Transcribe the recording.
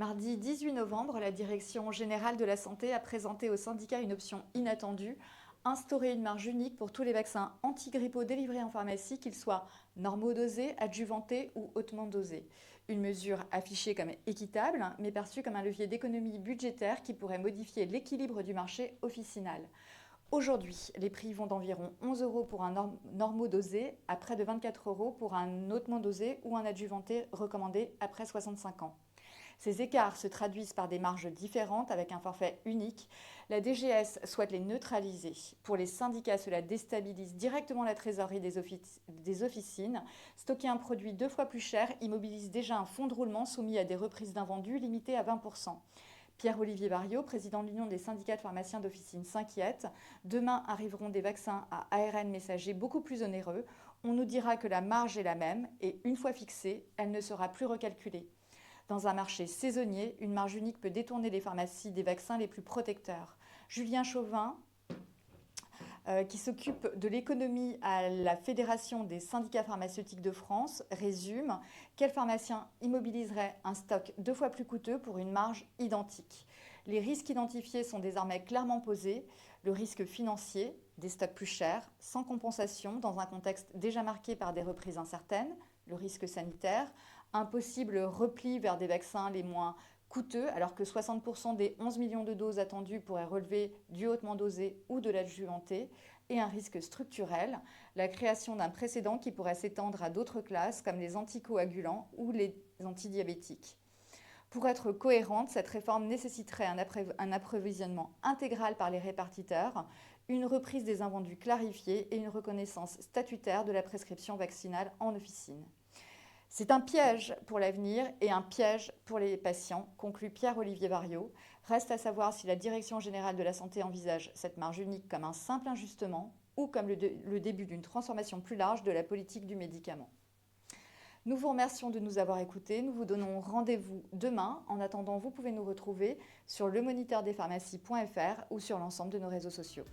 Mardi 18 novembre, la Direction générale de la santé a présenté au syndicat une option inattendue, instaurer une marge unique pour tous les vaccins antigrippaux délivrés en pharmacie, qu'ils soient normodosés, adjuvantés ou hautement dosés. Une mesure affichée comme équitable, mais perçue comme un levier d'économie budgétaire qui pourrait modifier l'équilibre du marché officinal. Aujourd'hui, les prix vont d'environ 11 € pour un normodosé à près de 24 € pour un hautement dosé ou un adjuvanté recommandé après 65 ans. Ces écarts se traduisent par des marges différentes avec un forfait unique. La DGS souhaite les neutraliser. Pour les syndicats, cela déstabilise directement la trésorerie des officines. Stocker un produit 2 fois plus cher immobilise déjà un fonds de roulement soumis à des reprises d'invendus limitées à 20%. Pierre-Olivier Barriot, président de l'Union des syndicats de pharmaciens d'officine, s'inquiète. Demain arriveront des vaccins à ARN messager beaucoup plus onéreux. On nous dira que la marge est la même et une fois fixée, elle ne sera plus recalculée. Dans un marché saisonnier, une marge unique peut détourner les pharmacies des vaccins les plus protecteurs. Julien Chauvin, qui s'occupe de l'économie à la Fédération des syndicats pharmaceutiques de France, résume: quel pharmacien immobiliserait un stock 2 fois plus coûteux pour une marge identique? Les risques identifiés sont désormais clairement posés. Le risque financier, des stocks plus chers, sans compensation, dans un contexte déjà marqué par des reprises incertaines. Le risque sanitaire, un possible repli vers des vaccins les moins coûteux, alors que 60% des 11 millions de doses attendues pourraient relever du hautement dosé ou de l'adjuvanté, et un risque structurel, la création d'un précédent qui pourrait s'étendre à d'autres classes comme les anticoagulants ou les antidiabétiques. Pour être cohérente, cette réforme nécessiterait un approvisionnement intégral par les répartiteurs, une reprise des invendus clarifiés et une reconnaissance statutaire de la prescription vaccinale en officine. C'est un piège pour l'avenir et un piège pour les patients, conclut Pierre-Olivier Barriot. Reste à savoir si la Direction générale de la santé envisage cette marge unique comme un simple ajustement ou comme le début d'une transformation plus large de la politique du médicament. Nous vous remercions de nous avoir écoutés. Nous vous donnons rendez-vous demain. En attendant, vous pouvez nous retrouver sur lemoniteurdespharmacies.fr ou sur l'ensemble de nos réseaux sociaux.